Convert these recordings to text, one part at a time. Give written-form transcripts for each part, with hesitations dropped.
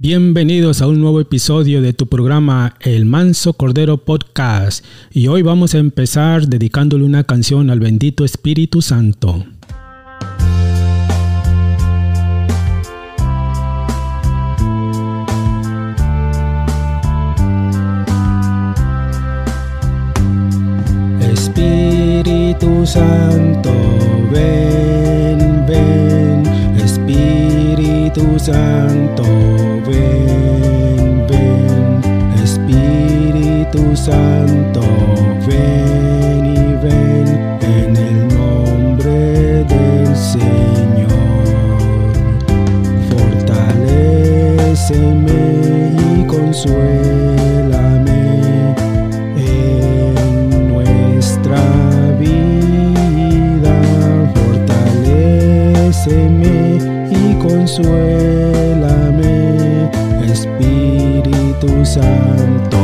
Bienvenidos a un nuevo episodio de tu programa El Manso Cordero Podcast, y hoy vamos a empezar dedicándole una canción al bendito Espíritu Santo. Espíritu Santo, ven, ven, Espíritu Santo, ven, ven, Espíritu Santo, ven y ven, en el nombre del Señor. Fortaléceme y consuélame en nuestra vida. Fortaléceme y consuélame, Espíritu Santo,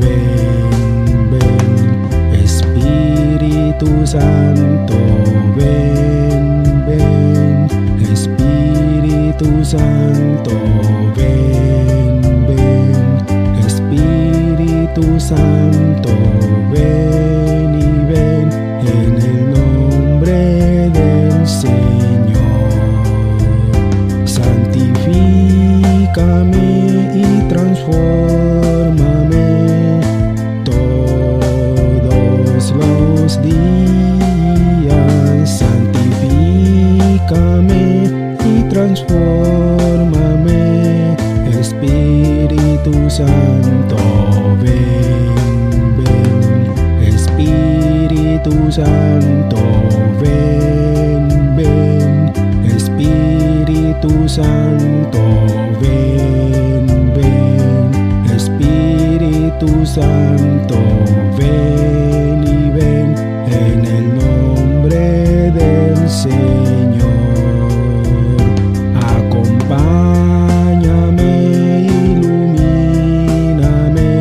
ven, ven, Espíritu Santo, ven, ven, Espíritu Santo, ven, ven, Espíritu Santo, ven y ven, en el nombre del Señor. Santifícame y transfórmame todos los días. Santifícame y transfórmame, Espíritu Santo, ven, ven, Espíritu Santo, ven, ven, Espíritu Santo, ven, ven, Espíritu Santo, ven y ven, en el nombre del Señor. Acompáñame, ilumíname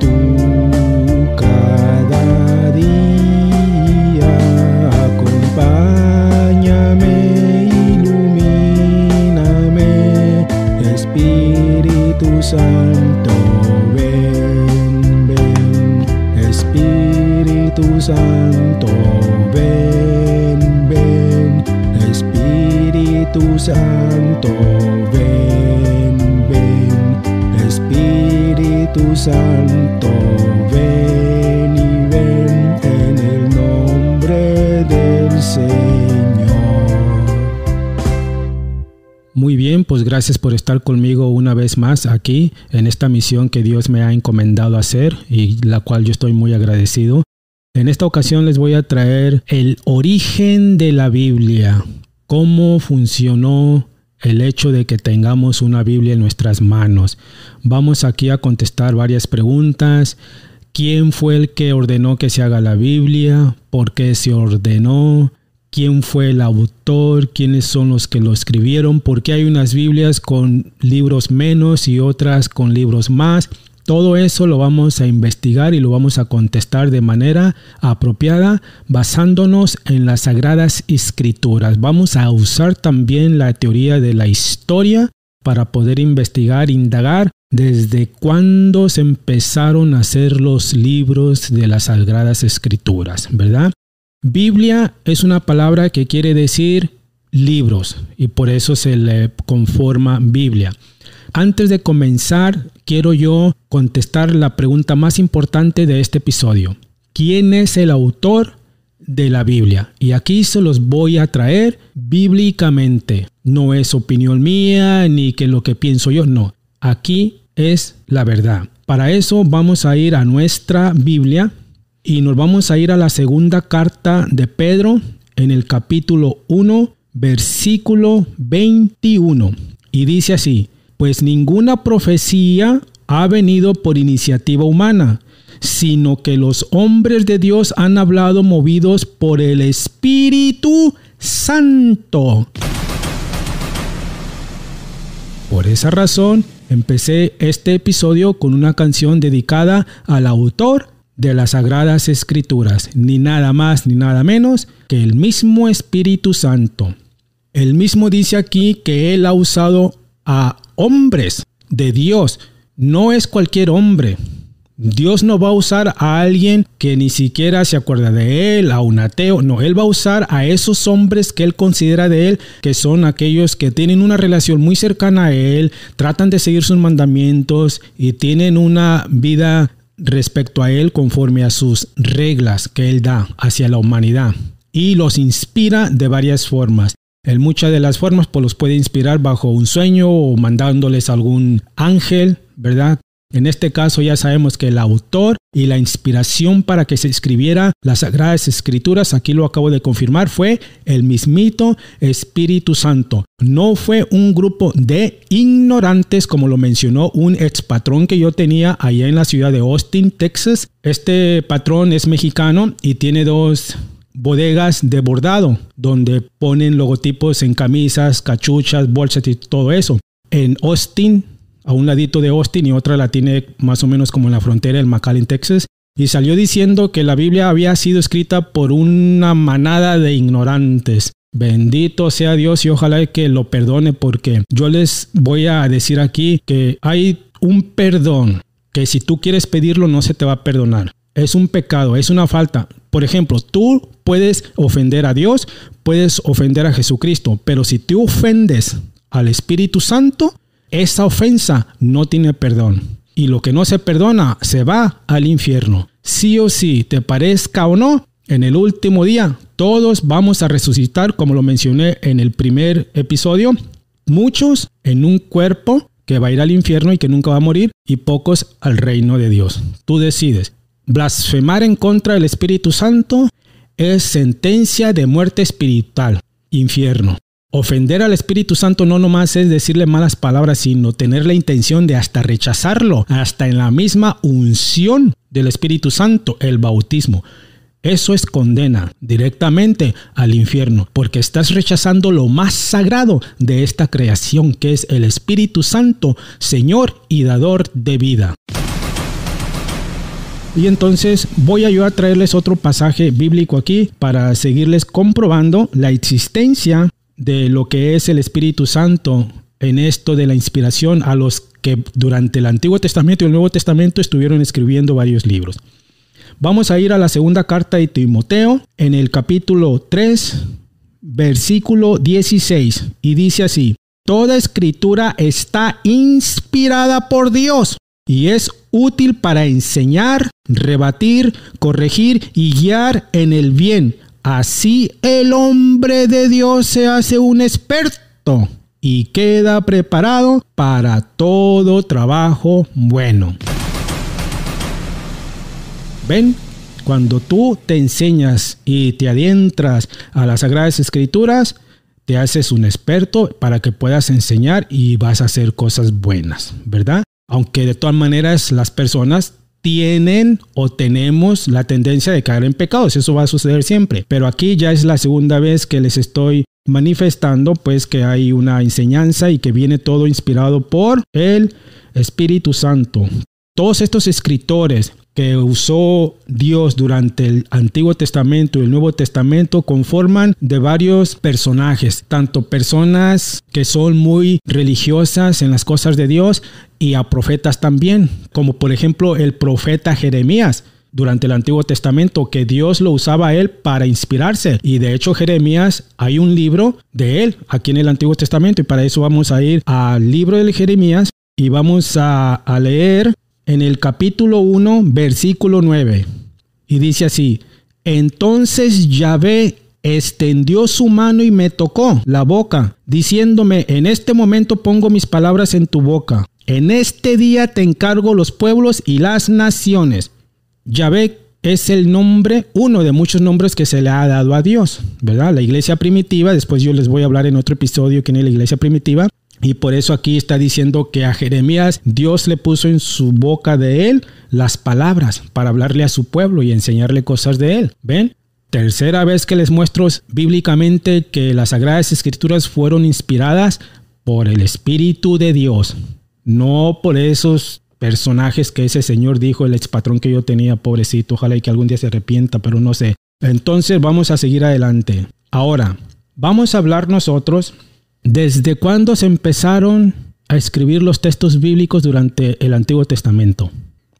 tú cada día. Acompáñame, ilumíname, Espíritu Santo, ven, ven, Espíritu Santo, ven, ven, Espíritu Santo, ven, ven, Espíritu Santo, ven y ven, en el nombre del Señor. Muy bien, pues gracias por estar conmigo una vez más aquí en esta misión que Dios me ha encomendado hacer y la cual yo estoy muy agradecido. En esta ocasión les voy a traer el origen de la Biblia, cómo funcionó el hecho de que tengamos una Biblia en nuestras manos. Vamos aquí a contestar varias preguntas. ¿Quién fue el que ordenó que se haga la Biblia? ¿Por qué se ordenó? ¿Quién fue el autor? ¿Quiénes son los que lo escribieron? ¿Por qué hay unas Biblias con libros menos y otras con libros más? Todo eso lo vamos a investigar y lo vamos a contestar de manera apropiada basándonos en las Sagradas Escrituras. Vamos a usar también la teoría de la historia para poder investigar, indagar desde cuándo se empezaron a hacer los libros de las Sagradas Escrituras, ¿verdad? Biblia es una palabra que quiere decir libros y por eso se le conforma Biblia. Antes de comenzar, quiero yo contestar la pregunta más importante de este episodio. ¿Quién es el autor de la Biblia? Y aquí se los voy a traer bíblicamente. No es opinión mía ni que lo que pienso yo, no. Aquí es la verdad. Para eso vamos a ir a nuestra Biblia y nos vamos a ir a la segunda carta de Pedro en el capítulo 1, versículo 21. Y dice así: pues ninguna profecía ha venido por iniciativa humana, sino que los hombres de Dios han hablado movidos por el Espíritu Santo. Por esa razón, empecé este episodio con una canción dedicada al autor de las Sagradas Escrituras, ni nada más ni nada menos que el mismo Espíritu Santo. Él mismo dice aquí que Él ha usado a hombres de Dios. No es cualquier hombre. Dios no va a usar a alguien que ni siquiera se acuerda de él, a un ateo. No, Él va a usar a esos hombres que Él considera de Él, que son aquellos que tienen una relación muy cercana a Él, tratan de seguir sus mandamientos y tienen una vida respecto a Él conforme a sus reglas que Él da hacia la humanidad. Y los inspira de varias formas. En muchas de las formas pues los puede inspirar bajo un sueño o mandándoles algún ángel, ¿verdad? En este caso ya sabemos que el autor y la inspiración para que se escribiera las Sagradas Escrituras, aquí lo acabo de confirmar, fue el mismito Espíritu Santo. No fue un grupo de ignorantes como lo mencionó un expatrón que yo tenía allá en la ciudad de Austin, Texas. Este patrón es mexicano y tiene 2 bodegas de bordado donde ponen logotipos en camisas, cachuchas, bolsas y todo eso. En Austin, a un ladito de Austin, y otra la tiene más o menos como en la frontera del McAllen, Texas, y salió diciendo que la Biblia había sido escrita por una manada de ignorantes. Bendito sea Dios y ojalá que lo perdone, porque yo les voy a decir aquí que hay un perdón que si tú quieres pedirlo no se te va a perdonar. Es un pecado, es una falta. Por ejemplo, tú puedes ofender a Dios, puedes ofender a Jesucristo, pero si tú ofendes al Espíritu Santo, esa ofensa no tiene perdón. Y lo que no se perdona se va al infierno. Sí o sí, te parezca o no, en el último día todos vamos a resucitar, como lo mencioné en el primer episodio. Muchos en un cuerpo que va a ir al infierno y que nunca va a morir, y pocos al reino de Dios. Tú decides. Blasfemar en contra del Espíritu Santo es sentencia de muerte espiritual, infierno. Ofender al Espíritu Santo no nomás es decirle malas palabras, sino tener la intención de hasta rechazarlo, hasta en la misma unción del Espíritu Santo, el bautismo. Eso es condena directamente al infierno, porque estás rechazando lo más sagrado de esta creación, que es el Espíritu Santo, Señor y dador de vida. Y entonces voy a yo a traerles otro pasaje bíblico aquí para seguirles comprobando la existencia de lo que es el Espíritu Santo en esto de la inspiración a los que durante el Antiguo Testamento y el Nuevo Testamento estuvieron escribiendo varios libros. Vamos a ir a la segunda carta de Timoteo en el capítulo 3, versículo 16, y dice así: toda escritura está inspirada por Dios y es útil para enseñar, rebatir, corregir y guiar en el bien. Así el hombre de Dios se hace un experto y queda preparado para todo trabajo bueno. ¿Ven? Cuando tú te enseñas y te adentras a las Sagradas Escrituras, te haces un experto para que puedas enseñar y vas a hacer cosas buenas, ¿verdad? Aunque de todas maneras las personas tienen o tenemos la tendencia de caer en pecados. Eso va a suceder siempre. Pero aquí ya es la segunda vez que les estoy manifestando pues que hay una enseñanza y que viene todo inspirado por el Espíritu Santo. Todos estos escritores que usó Dios durante el Antiguo Testamento y el Nuevo Testamento conforman de varios personajes, tanto personas que son muy religiosas en las cosas de Dios y a profetas también, como por ejemplo el profeta Jeremías durante el Antiguo Testamento, que Dios lo usaba a él para inspirarse. Y de hecho Jeremías, hay un libro de él aquí en el Antiguo Testamento, y para eso vamos a ir al libro de Jeremías y vamos a leer en el capítulo 1, versículo 9. Y dice así: entonces Yahvé extendió su mano y me tocó la boca, diciéndome: en este momento pongo mis palabras en tu boca. En este día te encargo los pueblos y las naciones. Yahvé es el nombre, uno de muchos nombres que se le ha dado a Dios, ¿verdad? La iglesia primitiva, después yo les voy a hablar en otro episodio que es la iglesia primitiva. Y por eso aquí está diciendo que a Jeremías Dios le puso en su boca de él las palabras para hablarle a su pueblo y enseñarle cosas de él. ¿Ven? Tercera vez que les muestro bíblicamente que las Sagradas Escrituras fueron inspiradas por el Espíritu de Dios. No por esos personajes que ese señor dijo, el expatrón que yo tenía, pobrecito. Ojalá y que algún día se arrepienta, pero no sé. Entonces vamos a seguir adelante. Ahora, vamos a hablar nosotros. ¿Desde cuándo se empezaron a escribir los textos bíblicos durante el Antiguo Testamento?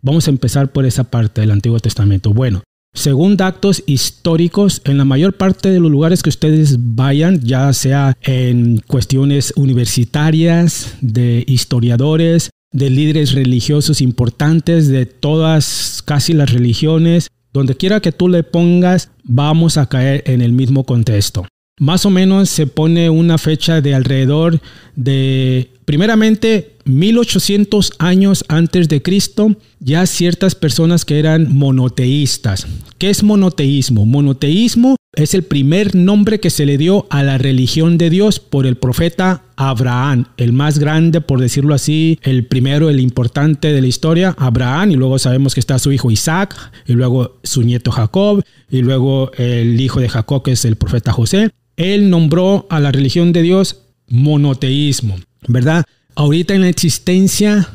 Vamos a empezar por esa parte del Antiguo Testamento. Bueno, según datos históricos, en la mayor parte de los lugares que ustedes vayan, ya sea en cuestiones universitarias, de historiadores, de líderes religiosos importantes de todas, casi las religiones, donde quiera que tú le pongas, vamos a caer en el mismo contexto. Más o menos se pone una fecha de alrededor de, primeramente, 1800 años antes de Cristo, ya ciertas personas que eran monoteístas. ¿Qué es monoteísmo? Monoteísmo es el primer nombre que se le dio a la religión de Dios por el profeta Abraham, el más grande, por decirlo así, el primero, el importante de la historia, Abraham, y luego sabemos que está su hijo Isaac, y luego su nieto Jacob, y luego el hijo de Jacob, que es el profeta José. Él nombró a la religión de Dios monoteísmo, ¿verdad? Ahorita en la existencia,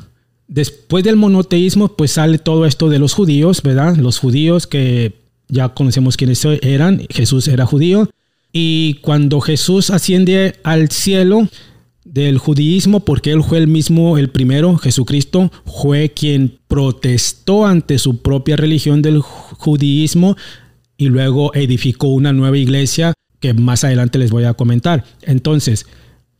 después del monoteísmo, pues sale todo esto de los judíos, ¿verdad? Los judíos que ya conocemos quiénes eran. Jesús era judío. Y cuando Jesús asciende al cielo del judaísmo, porque él fue el mismo, el primero, Jesucristo, fue quien protestó ante su propia religión del judaísmo y luego edificó una nueva iglesia que más adelante les voy a comentar. Entonces,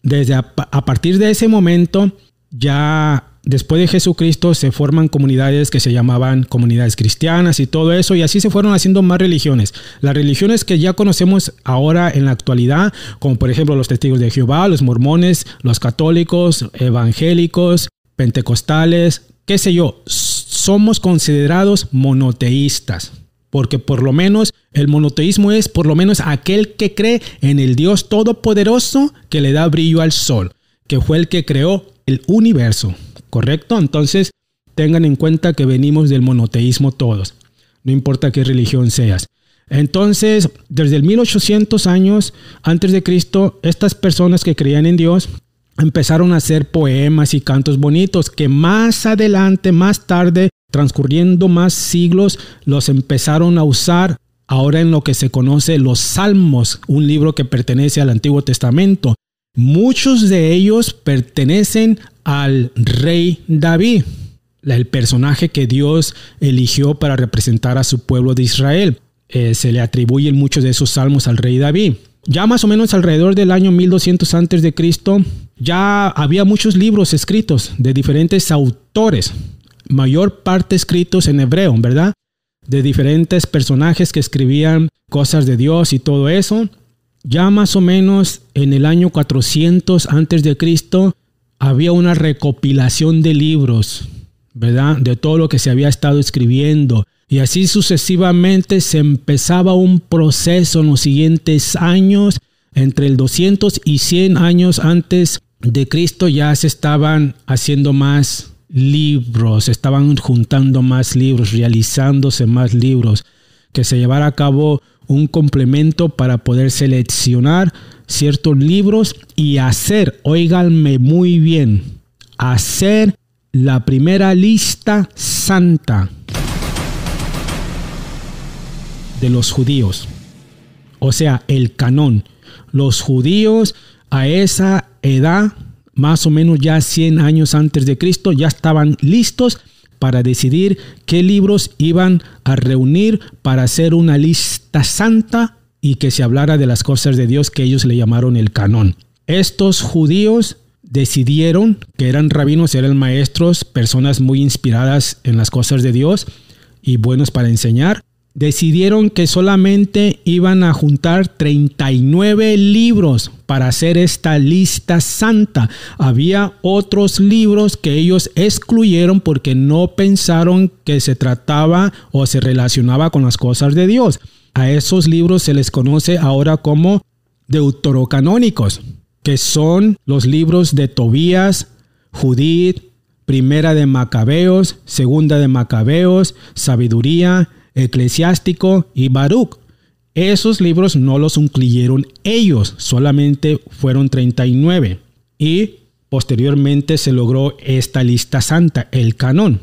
desde a partir de ese momento, ya después de Jesucristo se forman comunidades que se llamaban comunidades cristianas y todo eso, y así se fueron haciendo más religiones. Las religiones que ya conocemos ahora en la actualidad, como por ejemplo los testigos de Jehová, los mormones, los católicos, evangélicos, pentecostales, qué sé yo, somos considerados monoteístas. Porque por lo menos el monoteísmo es por lo menos aquel que cree en el Dios Todopoderoso que le da brillo al sol, que fue el que creó el universo, ¿correcto? Entonces tengan en cuenta que venimos del monoteísmo todos, no importa qué religión seas. Entonces, desde el 1800 años antes de Cristo, estas personas que creían en Dios empezaron a hacer poemas y cantos bonitos que más adelante, más tarde, transcurriendo más siglos, los empezaron a usar ahora en lo que se conoce los Salmos, un libro que pertenece al Antiguo Testamento. Muchos de ellos pertenecen al rey David, el personaje que Dios eligió para representar a su pueblo de Israel. Se le atribuyen muchos de esos salmos al rey David. Ya más o menos alrededor del año 1200 antes de Cristo, ya había muchos libros escritos de diferentes autores, mayor parte escritos en hebreo, ¿verdad? De diferentes personajes que escribían cosas de Dios y todo eso. Ya más o menos en el año 400 antes de Cristo había una recopilación de libros, ¿verdad? De todo lo que se había estado escribiendo. Y así sucesivamente se empezaba un proceso en los siguientes años. Entre el 200 y 100 años antes de Cristo ya se estaban haciendo más libros, estaban juntando más libros, realizándose más libros, que se llevara a cabo un complemento para poder seleccionar ciertos libros y hacer, óiganme muy bien, hacer la primera lista santa de los judíos. O sea, el canón. Los judíos a esa edad, más o menos ya 100 años antes de Cristo, ya estaban listos para decidir qué libros iban a reunir para hacer una lista santa y que se hablara de las cosas de Dios que ellos le llamaron el canón. Estos judíos decidieron, que eran rabinos, eran maestros, personas muy inspiradas en las cosas de Dios y buenos para enseñar, decidieron que solamente iban a juntar 39 libros para hacer esta lista santa. Había otros libros que ellos excluyeron porque no pensaron que se trataba o se relacionaba con las cosas de Dios. A esos libros se les conoce ahora como deuterocanónicos, que son los libros de Tobías, Judith, Primera de Macabeos, Segunda de Macabeos, Sabiduría, Eclesiástico y Baruch. Esos libros no los incluyeron ellos, solamente fueron 39. Y posteriormente se logró esta lista santa, el canón.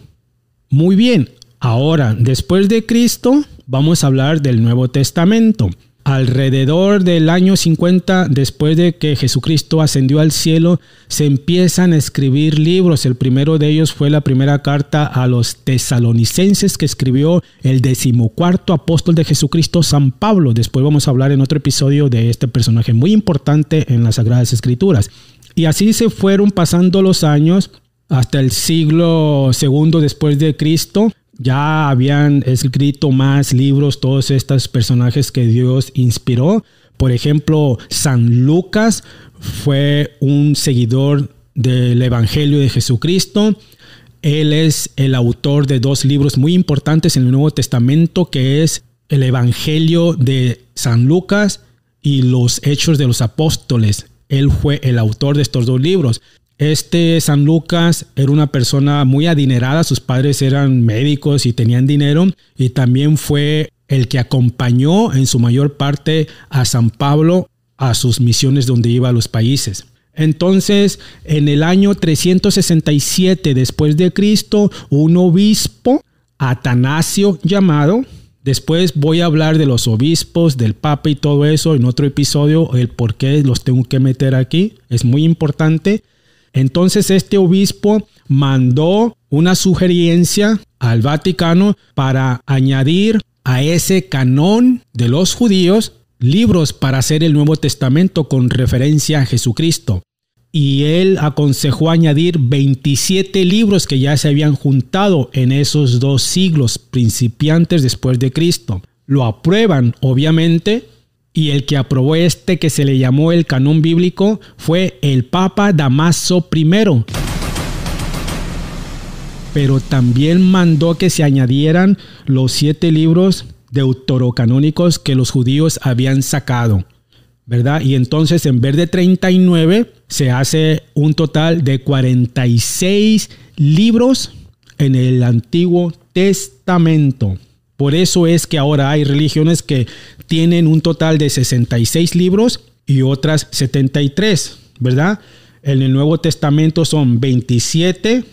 Muy bien, ahora, después de Cristo, vamos a hablar del Nuevo Testamento. Alrededor del año 50, después de que Jesucristo ascendió al cielo, se empiezan a escribir libros. El primero de ellos fue la primera carta a los tesalonicenses que escribió el 14º apóstol de Jesucristo, San Pablo. Después vamos a hablar en otro episodio de este personaje muy importante en las Sagradas Escrituras. Y así se fueron pasando los años hasta el siglo II después de Cristo. Ya habían escrito más libros todos estos personajes que Dios inspiró. Por ejemplo, San Lucas fue un seguidor del Evangelio de Jesucristo. Él es el autor de 2 libros muy importantes en el Nuevo Testamento, que es el Evangelio de San Lucas y los Hechos de los Apóstoles. Él fue el autor de estos 2 libros. San Lucas era una persona muy adinerada, sus padres eran médicos y tenían dinero, y también fue el que acompañó en su mayor parte a San Pablo a sus misiones donde iba a los países. Entonces, en el año 367 después de Cristo, un obispo, Atanasio llamado, después voy a hablar de los obispos, del papa y todo eso en otro episodio, el por qué los tengo que meter aquí, es muy importante. Entonces este obispo mandó una sugerencia al Vaticano para añadir a ese canón de los judíos libros para hacer el Nuevo Testamento con referencia a Jesucristo. Y él aconsejó añadir 27 libros que ya se habían juntado en esos 2 siglos principiantes después de Cristo. Lo aprueban, obviamente. Y el que aprobó que se le llamó el canón bíblico fue el Papa Damaso I. Pero también mandó que se añadieran los 7 libros deuterocanónicos que los judíos habían sacado, ¿verdad? Y entonces en vez de 39 se hace un total de 46 libros en el Antiguo Testamento. Por eso es que ahora hay religiones que tienen un total de 66 libros y otras 73, ¿verdad? En el Nuevo Testamento son 27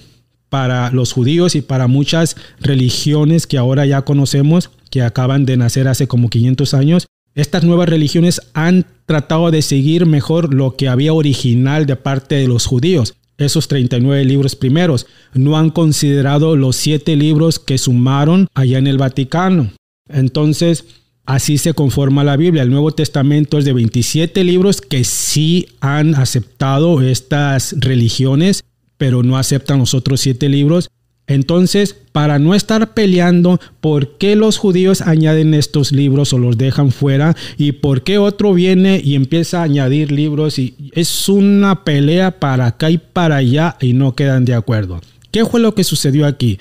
para los judíos y para muchas religiones que ahora ya conocemos, que acaban de nacer hace como 500 años. Estas nuevas religiones han tratado de seguir mejor lo que había original de parte de los judíos. Esos 39 libros primeros no han considerado los 7 libros que sumaron allá en el Vaticano. Entonces, así se conforma la Biblia. El Nuevo Testamento es de 27 libros que sí han aceptado estas religiones, pero no aceptan los otros 7 libros. Entonces, para no estar peleando por qué los judíos añaden estos libros o los dejan fuera y por qué otro viene y empieza a añadir libros, y es una pelea para acá y para allá y no quedan de acuerdo. ¿Qué fue lo que sucedió aquí?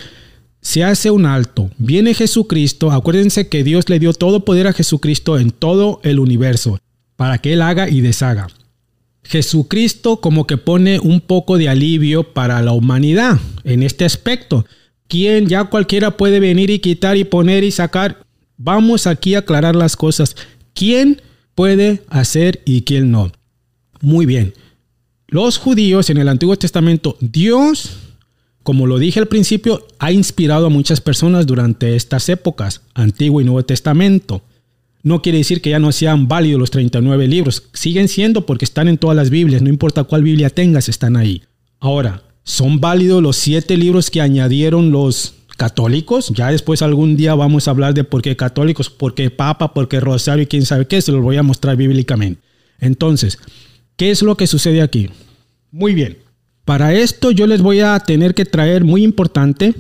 Se hace un alto, viene Jesucristo. Acuérdense que Dios le dio todo poder a Jesucristo en todo el universo para que Él haga y deshaga. Jesucristo como que pone un poco de alivio para la humanidad en este aspecto. ¿Quién? Ya cualquiera puede venir y quitar y poner y sacar. Vamos aquí a aclarar las cosas. ¿Quién puede hacer y quién no? Muy bien. Los judíos en el Antiguo Testamento, Dios, como lo dije al principio, ha inspirado a muchas personas durante estas épocas, Antiguo y Nuevo Testamento. No quiere decir que ya no sean válidos los 39 libros. Siguen siendo porque están en todas las Biblias. No importa cuál Biblia tengas, están ahí. Ahora, ¿son válidos los 7 libros que añadieron los católicos? Ya después algún día vamos a hablar de por qué católicos, por qué papa, por qué rosario y quién sabe qué. Se los voy a mostrar bíblicamente. Entonces, ¿qué es lo que sucede aquí? Muy bien. Para esto yo les voy a tener que traer muy importante.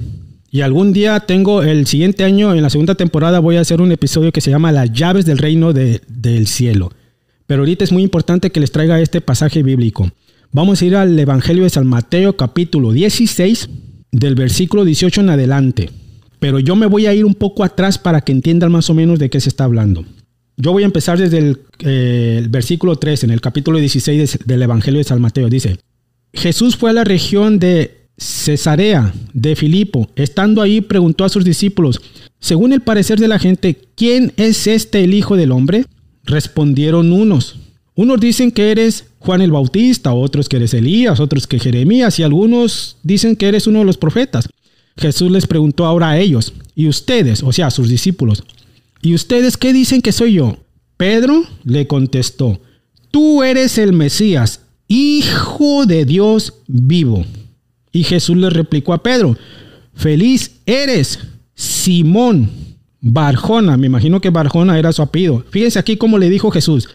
Y algún día tengo, el siguiente año, en la segunda temporada, voy a hacer un episodio que se llama Las llaves del reino del cielo. Pero ahorita es muy importante que les traiga este pasaje bíblico. Vamos a ir al Evangelio de San Mateo, capítulo 16, del versículo 18 en adelante. Pero yo me voy a ir un poco atrás para que entiendan más o menos de qué se está hablando. Yo voy a empezar desde el versículo 3, en el capítulo 16 del Evangelio de San Mateo. Dice: Jesús fue a la región de Cesarea de Filipo. Estando ahí, preguntó a sus discípulos: según el parecer de la gente, ¿quién es el Hijo del Hombre? Respondieron unos dicen que eres Juan el Bautista, otros que eres Elías, otros que Jeremías, y algunos dicen que eres uno de los profetas. Jesús les preguntó ahora a ellos: ¿y ustedes? O sea, a sus discípulos: ¿y ustedes qué dicen que soy yo? Pedro le contestó: tú eres el Mesías, Hijo de Dios vivo. Y Jesús le replicó a Pedro: feliz eres, Simón Barjona. Me imagino que Barjona era su apellido. Fíjense aquí cómo le dijo Jesús: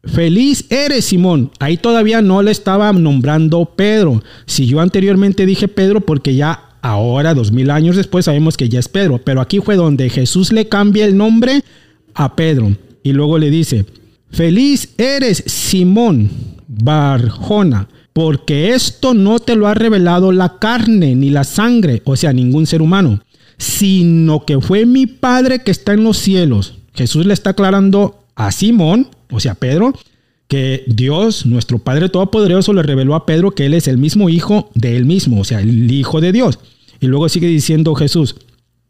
feliz eres, Simón. Ahí todavía no le estaba nombrando Pedro. Si yo anteriormente dije Pedro, porque ya ahora, 2000 años después, sabemos que ya es Pedro. Pero aquí fue donde Jesús le cambia el nombre a Pedro. Y luego le dice: feliz eres, Simón Barjona, porque esto no te lo ha revelado la carne ni la sangre, o sea, ningún ser humano, sino que fue mi Padre que está en los cielos. Jesús le está aclarando a Simón, o sea, Pedro, que Dios, nuestro Padre Todopoderoso, le reveló a Pedro que él es el mismo hijo de él mismo, o sea, el Hijo de Dios. Y luego sigue diciendo Jesús: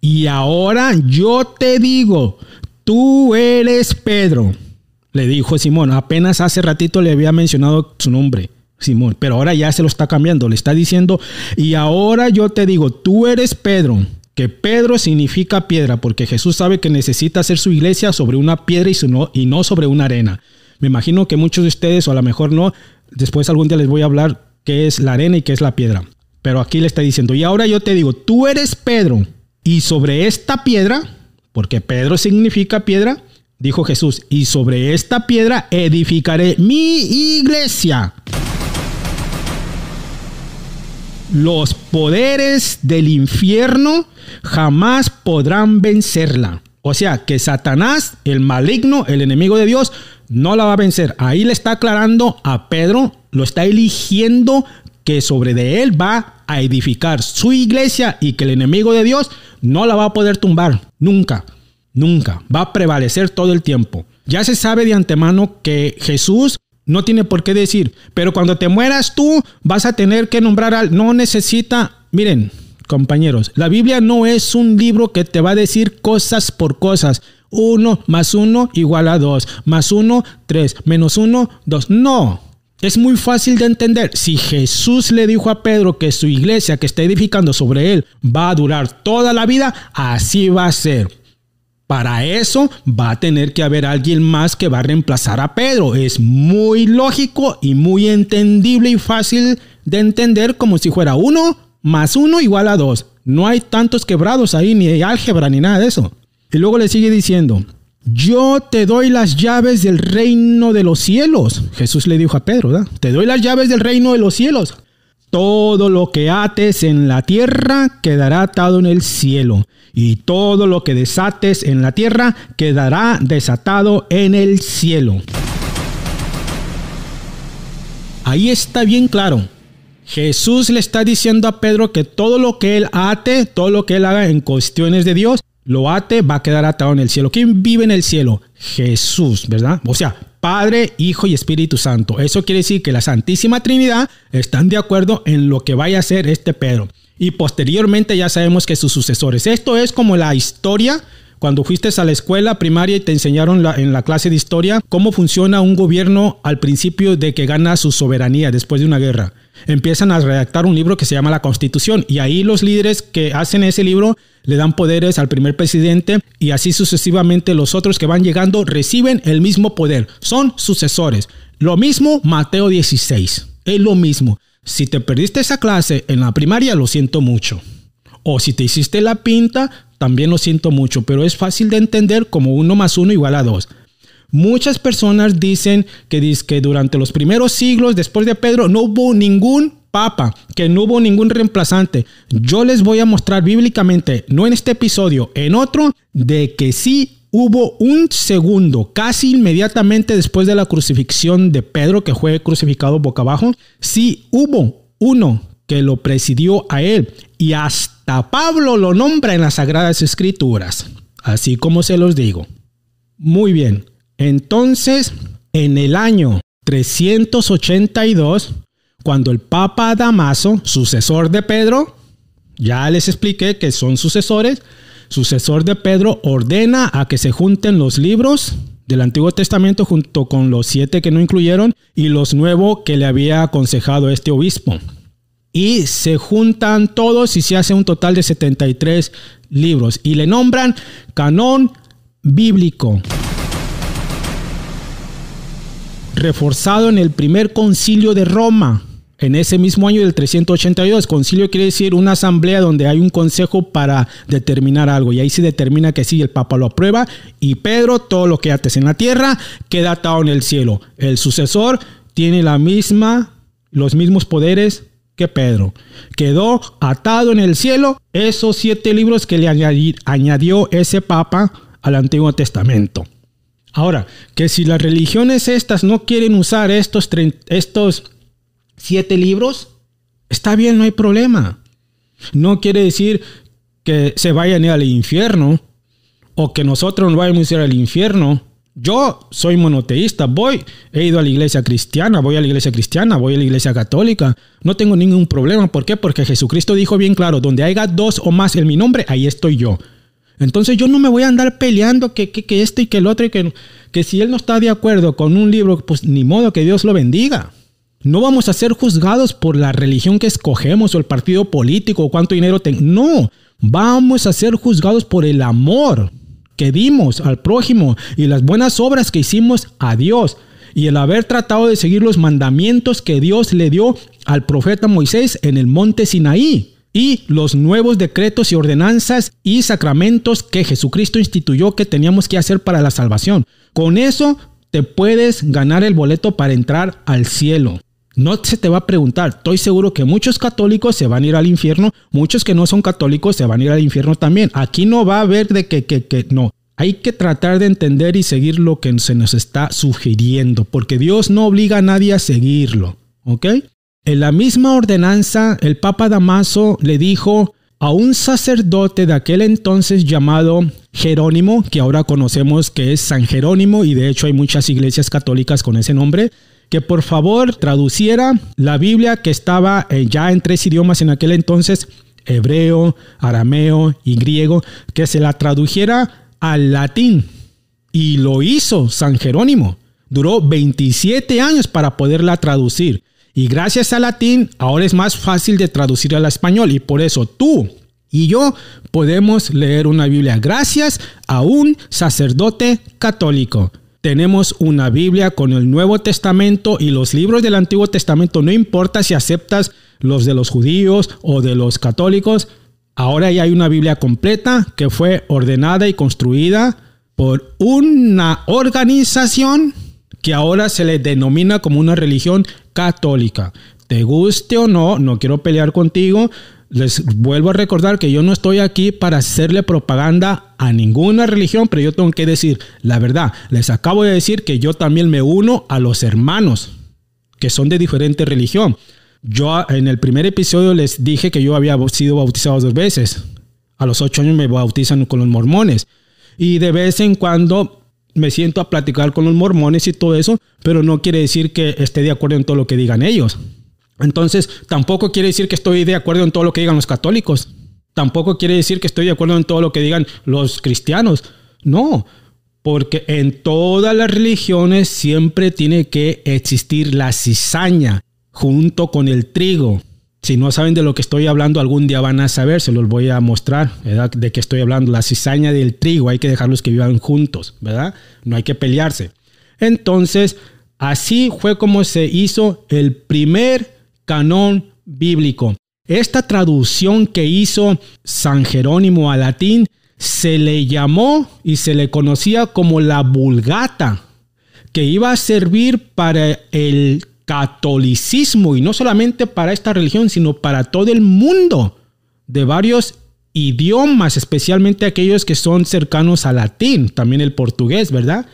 y ahora yo te digo, tú eres Pedro. Le dijo Simón. Apenas hace ratito le había mencionado su nombre, Simón, pero ahora ya se lo está cambiando. Le está diciendo: y ahora yo te digo, tú eres Pedro. Que Pedro significa piedra, porque Jesús sabe que necesita hacer su iglesia sobre una piedra y no sobre una arena. Me imagino que muchos de ustedes, o a lo mejor no, después algún día les voy a hablar qué es la arena y qué es la piedra. Pero aquí le está diciendo: y ahora yo te digo, tú eres Pedro, y sobre esta piedra, porque Pedro significa piedra, dijo Jesús, y sobre esta piedra edificaré mi iglesia. Los poderes del infierno jamás podrán vencerla. O sea, que Satanás, el maligno, el enemigo de Dios, no la va a vencer. Ahí le está aclarando a Pedro, lo está eligiendo, que sobre de él va a edificar su iglesia y que el enemigo de Dios no la va a poder tumbar. Nunca, nunca. Va a prevalecer todo el tiempo. Ya se sabe de antemano que Jesús no tiene por qué decir: pero cuando te mueras tú vas a tener que nombrar al... No necesita... Miren, compañeros, la Biblia no es un libro que te va a decir cosas por cosas. 1 más 1 igual a 2, más 1, 3, menos 1, 2. No, es muy fácil de entender. Si Jesús le dijo a Pedro que su iglesia que está edificando sobre él va a durar toda la vida, así va a ser. Para eso va a tener que haber alguien más que va a reemplazar a Pedro. Es muy lógico y muy entendible y fácil de entender, como si fuera 1 más 1 igual a 2. No hay tantos quebrados ahí, ni álgebra, ni nada de eso. Y luego le sigue diciendo: yo te doy las llaves del reino de los cielos. Jesús le dijo a Pedro, ¿verdad? Te doy las llaves del reino de los cielos. Todo lo que ates en la tierra quedará atado en el cielo, y todo lo que desates en la tierra quedará desatado en el cielo. Ahí está bien claro. Jesús le está diciendo a Pedro que todo lo que él ate, todo lo que él haga en cuestiones de Dios, lo ate, va a quedar atado en el cielo. ¿Quién vive en el cielo? Jesús, ¿verdad? O sea, Padre, Hijo y Espíritu Santo. Eso quiere decir que la Santísima Trinidad están de acuerdo en lo que vaya a hacer este Pedro. Y posteriormente ya sabemos que sus sucesores. Esto es como la historia. Cuando fuiste a la escuela primaria y te enseñaron en la clase de historia cómo funciona un gobierno al principio de que gana su soberanía después de una guerra. Empiezan a redactar un libro que se llama la Constitución, y ahí los líderes que hacen ese libro le dan poderes al primer presidente, y así sucesivamente los otros que van llegando reciben el mismo poder. Son sucesores. Lo mismo Mateo 16. Es lo mismo. Si te perdiste esa clase en la primaria, lo siento mucho. O si te hiciste la pinta, también lo siento mucho, pero es fácil de entender como 1 más 1 igual a 2. Muchas personas dicen que durante los primeros siglos después de Pedro no hubo ningún papa, que no hubo ningún reemplazante. Yo les voy a mostrar bíblicamente, no en este episodio, en otro, de que sí hubo un segundo, casi inmediatamente después de la crucifixión de Pedro, que fue crucificado boca abajo. Sí hubo uno que lo presidió a él, y hasta Pablo lo nombra en las Sagradas Escrituras, así como se los digo. Muy bien. Entonces, en el año 382, cuando el Papa Damaso, sucesor de Pedro, ya les expliqué que son sucesores, sucesor de Pedro, ordena a que se junten los libros del Antiguo Testamento junto con los 7 que no incluyeron y los nuevos que le había aconsejado este obispo. Y se juntan todos y se hace un total de 73 libros y le nombran Canón Bíblico. reforzado en el primer concilio de Roma, en ese mismo año del 382. Concilio quiere decir una asamblea donde hay un consejo para determinar algo. Y ahí se determina que sí, el Papa lo aprueba. Y Pedro, todo lo que ates en la tierra, queda atado en el cielo. El sucesor tiene los mismos poderes que Pedro. Quedó atado en el cielo esos 7 libros que le añadió ese Papa al Antiguo Testamento. Ahora, que si las religiones estas no quieren usar estos 7 libros, está bien, no hay problema. No quiere decir que se vayan a ir al infierno o que nosotros nos vayamos a ir al infierno. Yo soy monoteísta, he ido a la iglesia cristiana, voy a la iglesia católica. No tengo ningún problema. ¿Por qué? Porque Jesucristo dijo bien claro, donde haya 2 o más en mi nombre, ahí estoy yo. Entonces yo no me voy a andar peleando que este y que el otro y que si él no está de acuerdo con un libro, pues ni modo, que Dios lo bendiga. No vamos a ser juzgados por la religión que escogemos o el partido político o cuánto dinero tengo. No, vamos a ser juzgados por el amor que dimos al prójimo y las buenas obras que hicimos a Dios y el haber tratado de seguir los mandamientos que Dios le dio al profeta Moisés en el monte Sinaí y los nuevos decretos y ordenanzas y sacramentos que Jesucristo instituyó que teníamos que hacer para la salvación. Con eso te puedes ganar el boleto para entrar al cielo. No se te va a preguntar. Estoy seguro que muchos católicos se van a ir al infierno. Muchos que no son católicos se van a ir al infierno también. Aquí no va a haber de que no. Hay que tratar de entender y seguir lo que se nos está sugiriendo. Porque Dios no obliga a nadie a seguirlo. ¿Ok? En la misma ordenanza, el Papa Damaso le dijo a un sacerdote de aquel entonces llamado Jerónimo, que ahora conocemos que es San Jerónimo, y de hecho hay muchas iglesias católicas con ese nombre, que por favor traduciera la Biblia que estaba ya en 3 idiomas en aquel entonces, hebreo, arameo y griego, que se la tradujera al latín. Y lo hizo San Jerónimo. Duró 27 años para poderla traducir. Y gracias al latín, ahora es más fácil de traducir al español. Y por eso tú y yo podemos leer una Biblia gracias a un sacerdote católico. Tenemos una Biblia con el Nuevo Testamento y los libros del Antiguo Testamento. No importa si aceptas los de los judíos o de los católicos. Ahora ya hay una Biblia completa que fue ordenada y construida por una organización que ahora se le denomina como una religión católica. Te guste o no, no quiero pelear contigo. Les vuelvo a recordar que yo no estoy aquí para hacerle propaganda a ninguna religión, pero yo tengo que decir la verdad. Les acabo de decir que yo también me uno a los hermanos que son de diferente religión. Yo en el primer episodio les dije que yo había sido bautizado 2 veces. A los 8 años me bautizan con los mormones. Y de vez en cuando me siento a platicar con los mormones y todo eso, pero no quiere decir que esté de acuerdo en todo lo que digan ellos. Entonces, tampoco quiere decir que estoy de acuerdo en todo lo que digan los católicos. Tampoco quiere decir que estoy de acuerdo en todo lo que digan los cristianos. No, porque en todas las religiones siempre tiene que existir la cizaña junto con el trigo. Si no saben de lo que estoy hablando, algún día van a saber, se los voy a mostrar, ¿verdad? De qué estoy hablando. La cizaña del trigo, hay que dejarlos que vivan juntos, ¿verdad? No hay que pelearse. Entonces, así fue como se hizo el primer canón bíblico. Esta traducción que hizo San Jerónimo al latín se le llamó y se le conocía como la Vulgata, que iba a servir para el catolicismo y no solamente para esta religión, sino para todo el mundo, de varios idiomas, especialmente aquellos que son cercanos al latín, también el portugués, ¿verdad?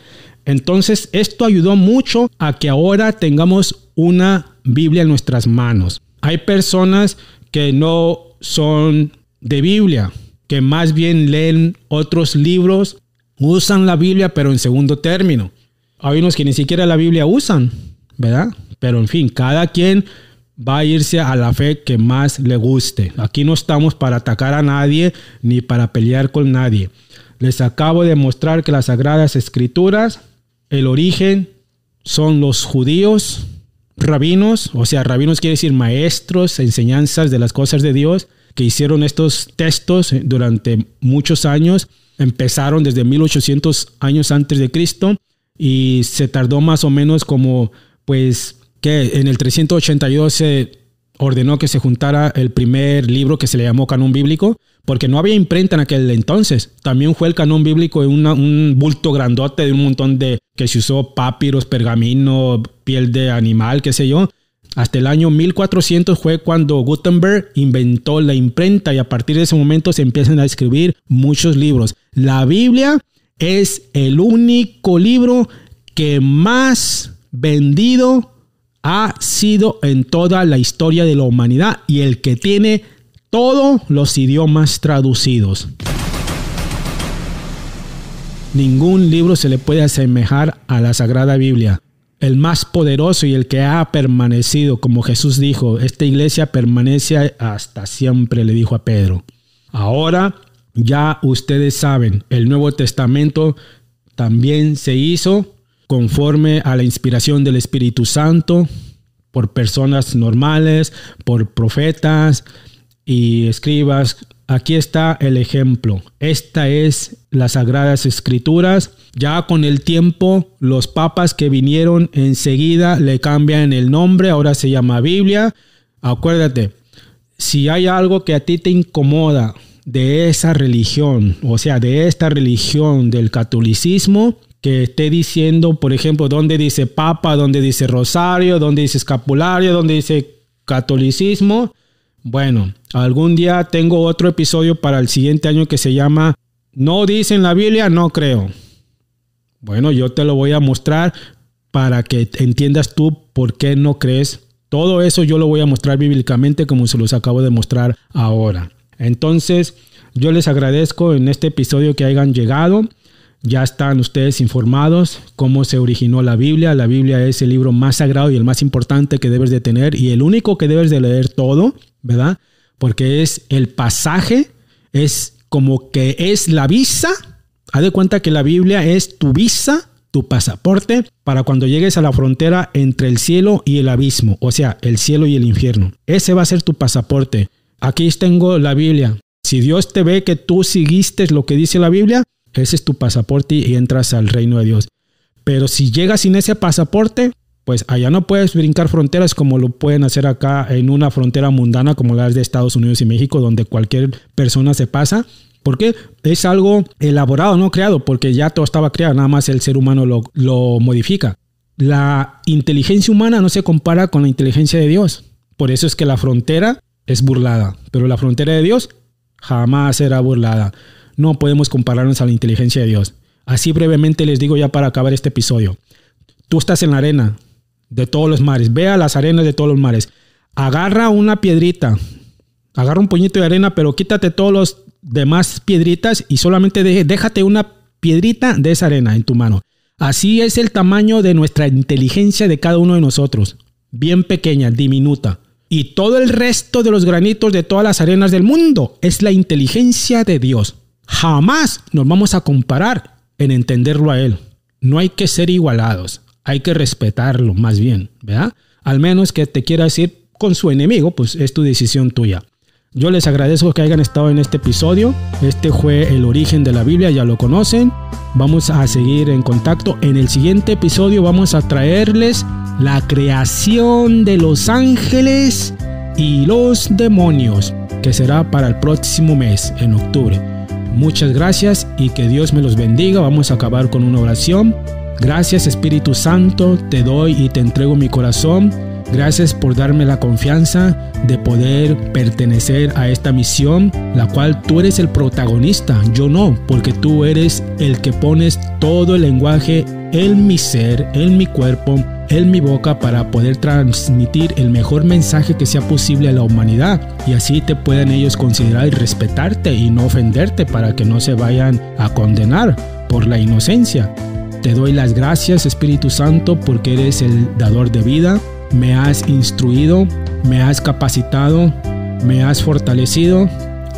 Entonces, esto ayudó mucho a que ahora tengamos una Biblia en nuestras manos. Hay personas que no son de Biblia, que más bien leen otros libros, usan la Biblia, pero en segundo término. Hay unos que ni siquiera la Biblia usan, ¿verdad? Pero en fin, cada quien va a irse a la fe que más le guste. Aquí no estamos para atacar a nadie ni para pelear con nadie. Les acabo de mostrar que las Sagradas Escrituras, el origen son los judíos, rabinos, o sea, rabinos quiere decir maestros, enseñanzas de las cosas de Dios, que hicieron estos textos durante muchos años. Empezaron desde 1800 años antes de Cristo y se tardó más o menos como, pues, que en el 382 se ordenó que se juntara el primer libro que se le llamó Canon Bíblico, porque no había imprenta en aquel entonces. También fue el Canon Bíblico un bulto grandote de un montón de que se usó papiros, pergamino, piel de animal, qué sé yo. Hasta el año 1400 fue cuando Gutenberg inventó la imprenta y a partir de ese momento se empiezan a escribir muchos libros. La Biblia es el único libro que más vendido ha sido en toda la historia de la humanidad y el que tiene todos los idiomas traducidos. Ningún libro se le puede asemejar a la Sagrada Biblia. El más poderoso y el que ha permanecido, como Jesús dijo, esta iglesia permanece hasta siempre, le dijo a Pedro. Ahora ya ustedes saben, el Nuevo Testamento también se hizo conforme a la inspiración del Espíritu Santo, por personas normales, por profetas y escribas. Aquí está el ejemplo. Esta es las Sagradas Escrituras. Ya con el tiempo, los papas que vinieron enseguida le cambian el nombre. Ahora se llama Biblia. Acuérdate, si hay algo que a ti te incomoda de esa religión, o sea, de esta religión del catolicismo, que esté diciendo, por ejemplo, dónde dice papa, dónde dice rosario, dónde dice escapulario, dónde dice catolicismo. Bueno, algún día tengo otro episodio para el siguiente año que se llama ¿No dice en la Biblia? No creo. Bueno, yo te lo voy a mostrar para que entiendas tú por qué no crees. Todo eso yo lo voy a mostrar bíblicamente como se los acabo de mostrar ahora. Entonces, yo les agradezco en este episodio que hayan llegado. Ya están ustedes informados cómo se originó la Biblia. La Biblia es el libro más sagrado y el más importante que debes de tener y el único que debes de leer todo, ¿verdad? Porque es el pasaje, es como que es la visa. Haz de cuenta que la Biblia es tu visa, tu pasaporte para cuando llegues a la frontera entre el cielo y el abismo, o sea, el cielo y el infierno. Ese va a ser tu pasaporte. Aquí tengo la Biblia. Si Dios te ve que tú seguiste lo que dice la Biblia, ese es tu pasaporte y entras al reino de Dios. Pero si llegas sin ese pasaporte, pues allá no puedes brincar fronteras como lo pueden hacer acá en una frontera mundana como la de Estados Unidos y México, donde cualquier persona se pasa. Porque es algo elaborado, no creado, porque ya todo estaba creado, nada más el ser humano lo modifica. La inteligencia humana no se compara con la inteligencia de Dios. Por eso es que la frontera es burlada, pero la frontera de Dios jamás será burlada. No podemos compararnos a la inteligencia de Dios. Así brevemente les digo ya para acabar este episodio. Tú estás en la arena de todos los mares. Ve a las arenas de todos los mares. Agarra una piedrita. Agarra un puñito de arena, pero quítate todos los demás piedritas y solamente déjate una piedrita de esa arena en tu mano. Así es el tamaño de nuestra inteligencia de cada uno de nosotros. Bien pequeña, diminuta. Y todo el resto de los granitos de todas las arenas del mundo es la inteligencia de Dios. Jamás nos vamos a comparar en entenderlo a Él. No hay que ser igualados. Hay que respetarlo más bien, ¿verdad? Al menos que te quieras ir con su enemigo, pues es tu decisión tuya. Yo les agradezco que hayan estado en este episodio. Este fue el origen de la Biblia, ya lo conocen. Vamos a seguir en contacto. En el siguiente episodio vamos a traerles la creación de los ángeles y los demonios, que será para el próximo mes, en octubre. Muchas gracias y que Dios me los bendiga. Vamos a acabar con una oración. Gracias, Espíritu Santo, te doy y te entrego mi corazón. Gracias por darme la confianza de poder pertenecer a esta misión, la cual tú eres el protagonista, yo no, porque tú eres el que pones todo el lenguaje en mi ser, en mi cuerpo, en mi boca para poder transmitir el mejor mensaje que sea posible a la humanidad y así te puedan ellos considerar y respetarte y no ofenderte para que no se vayan a condenar por la inocencia. Te doy las gracias, Espíritu Santo, porque eres el dador de vida. Me has instruido, me has capacitado, me has fortalecido.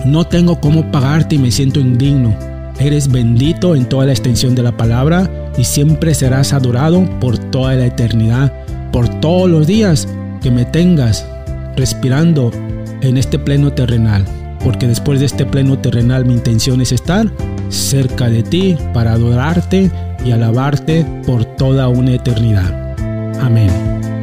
No tengo cómo pagarte y me siento indigno. Eres bendito en toda la extensión de la palabra y siempre serás adorado por toda la eternidad, por todos los días que me tengas respirando en este pleno terrenal. Porque después de este pleno terrenal mi intención es estar cerca de ti para adorarte y alabarte por toda una eternidad. Amén.